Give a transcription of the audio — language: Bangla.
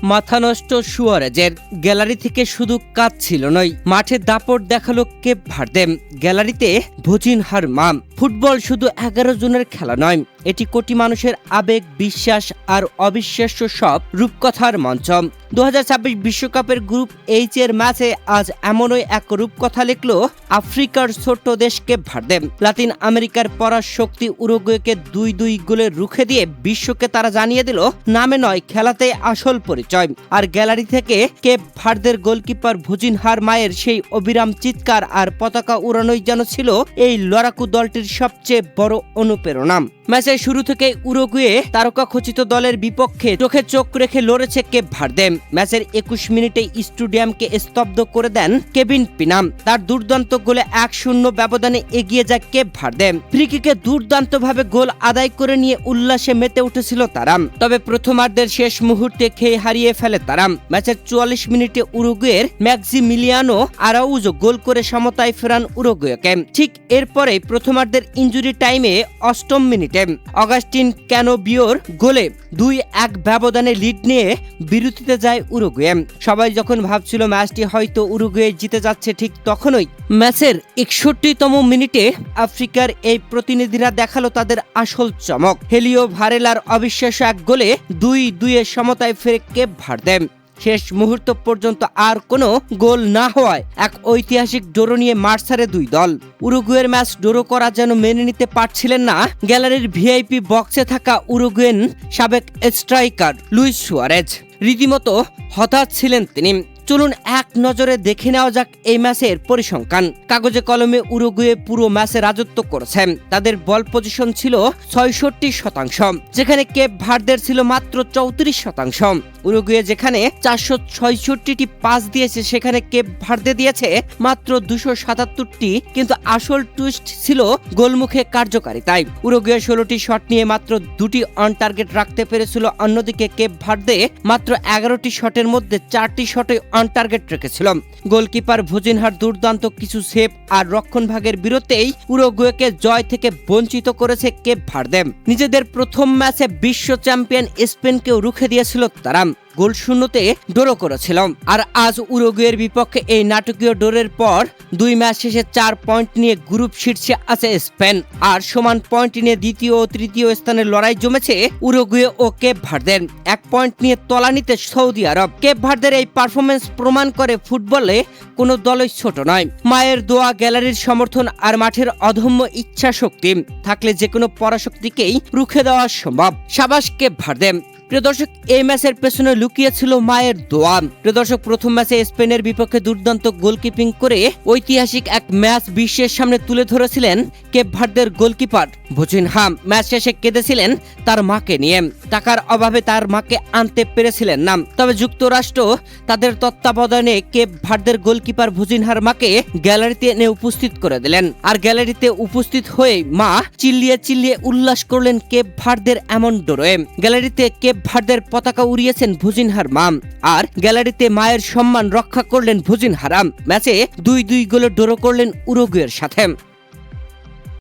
মাথা নষ্ট সুয়ারেজের। গ্যালারি থেকে শুধু কাঁদছিল নয়, মাঠে দাপট দেখালো কেপ ভার্দে। গ্যালারিতে ভুজিনহার মাম। ফুটবল শুধু 11 জনের খেলা নয়, এটি কোটি মানুষের আবেগ, বিশ্বাস আর অবিশ্বাস্য সব রূপকথার মঞ্চ। 2026 বিশ্বকাপের গ্রুপ এইচ এর ম্যাচে আজ এমনই এক রূপকথা লিখল আফ্রিকার ছোট্ট দেশ কেপ ভার্দে। লাতিন আমেরিকার পরাশক্তি উরুগুয়েকে 2-2 গোলে রুখে দিয়ে বিশ্বকে তারা জানিয়ে দিল নামে নয়, খেলাতে আসল পরিচয়। আর গ্যালারি থেকে কেপ ভার্দের গোলকিপার ভুজিনহার মায়ের সেই অবিরাম চিৎকার আর পতাকা উড়ানোই যেন ছিল এই লড়াকু দলটির সবচেয়ে বড় অনুপ্রেরণা। ম্যাচের শুরু থেকে উরুগুয়ে তারকা খচিত দলের বিপক্ষে চোখে চোখ রেখে লড়েছে কেপ ভার্দে। ম্যাচের 21 মিনিটে স্টেডিয়ামকে স্তব্ধ করে দেন কেভিন পিনাম। তার দুর্দান্ত গোলে 1-0 ব্যবধানে এগিয়ে যায় কেপ ভার্দে। ফ্রি কিকে দুর্দান্তভাবে গোল আদায় করে নিয়ে উল্লাসে মেতে উঠেছিল তারা। তবে প্রথমার্ধের শেষ মুহূর্তে খেয়ে হারিয়ে ফেলে তারা। ম্যাচের 44 মিনিটে উরুগুয়ের ম্যাক্সিমিলিয়ানো আরাউজো গোল করে সমতায় ফেরান উরুগুয়েকে। ঠিক এরপরে প্রথমার্ধের ইনজুরি টাইমে 8ম মিনিটে অগাস্টিন ক্যানোবিওর গোলে 2-1 ব্যবধানে লিড নিয়ে বিরতিতে যায় উরুগুয়ে। সবাই যখন ভাবছিল ম্যাচটি হয়তো উরুগুয়ে জিতে যাচ্ছে, ঠিক তখনই ম্যাচের 61তম মিনিটে আফ্রিকার এই প্রতিনিধিরা দেখালো তাদের আসল চমক। হেলিও ভারেলার অবিশ্বাস্য এক গোলে 2-2 সমতায় ফেরে কেপ ভার্দে। শেষ মুহূর্ত পর্যন্ত আর কোনো গোল না হওয়ায় এক ঐতিহাসিক ড্র নিয়ে মাঠ ছাড়ে দুই দল। উরুগুয়ের ম্যাচ ড্র করা যেন মেনে নিতে পারছিলেন না গ্যালারির ভিআইপি বক্সে থাকা উরুগুয়েন সাবেক স্ট্রাইকার লুইস সুয়ারেজ। রীতিমতো হতাশ ছিলেন তিনি। চলুন এক নজরে দেখে নেওয়া যাক এই ম্যাচের পরিসংখ্যান। কাগজে কলমে উরুগুয়ে পুরো ম্যাচে রাজত্ব করেছে। তাদের বল পজিশন ছিল 66%, যেখানে কেপ ভার্দের ছিল মাত্র 34%। উরুগুয়ে যেখানে 466টি পাস দিয়েছে, সেখানে কেপ ভার্দে দিয়েছে মাত্র 277টি। কিন্তু আসল টুইস্ট ছিল গোলমুখে কার্যকারিতায়। উরুগুয়ে 16টি শট নিয়ে মাত্র 2টি অন টার্গেট রাখতে পেরেছিল। অন্যদিকে কেপ ভার্দে মাত্র 11টি শটের মধ্যে 4টি শটে অন টার্গেট রেখেছিল। গোলকিপার ভুজিনহার দুর্দান্ত কিছু সেভ আর রক্ষণভাগের বিরতেই উরুগুয়েকে জয় থেকে বঞ্চিত করেছে কেপ ভার্দে। নিজেদের প্রথম ম্যাচে বিশ্ব চ্যাম্পিয়ন স্পেনকেও রুখে দিয়েছিল তারা। গোল শূন্যতে ড্র করেছিল। আর আজ উরুগুয়ের বিপক্ষে এই নাটকীয় ড্রের পর 2 ম্যাচ শেষে 4 পয়েন্ট নিয়ে গ্রুপ শীর্ষে আছে স্পেন। আর সমান পয়েন্ট নিয়ে দ্বিতীয় ও তৃতীয় স্থানের লড়াই জমেছে উরুগুয়ে ও কেপ ভার্দের। 1 পয়েন্ট নিয়ে তলানিতে সৌদি আরব। কেপ ভার্দের এই পারফরমেন্স প্রমাণ করে ফুটবলে কোনো দলই ছোট নয়। মায়ের দোয়া, গ্যালারির সমর্থন আর মাঠের অদম্য ইচ্ছা শক্তি থাকলে যে কোনো পরাশক্তিকেই রুখে দেওয়া সম্ভব। সাবাস কেপ ভার্দে। প্রিয় দর্শক, এই ম্যাচের পেছনে লুকিয়েছিল মায়ের দোয়া। প্রিয় দর্শক, প্রথম ম্যাচে স্পেনের বিপক্ষে দুর্দান্ত গোলকিপিং করে ঐতিহাসিক এক ম্যাচ বিশ্বের সামনে তুলে ধরেছিলেন কেপ ভার্দের গোলকিপার ভুজিনহা। ম্যাচ শেষে কেঁদেছিলেন তার মাকে নিয়ে। টাকার অভাবে তার মাকে আনতে পেরেছিলেন না। তবে যুক্তরাষ্ট্র তাদের তত্ত্বাবধানে কেপ ভার্দের গোলকিপার ভুজিনহার মাকে গ্যালারিতে এনে উপস্থিত করে দিলেন। আর গ্যালারিতে উপস্থিত হয়ে মা চিল্লিয়ে চিল্লিয়ে উল্লাস করলেন কেপ ভার্দের এমন ড্রয়ে। গ্যালারিতে কেপ ভার্দের পতাকা উড়িয়েছেন ভুজিনহার মাম। আর গ্যালারিতে মায়ের সম্মান রক্ষা করলেন ভুজিনহারা। ম্যাচে 2-2 গোলে ড্র করলেন উরুগুয়ের সাথে।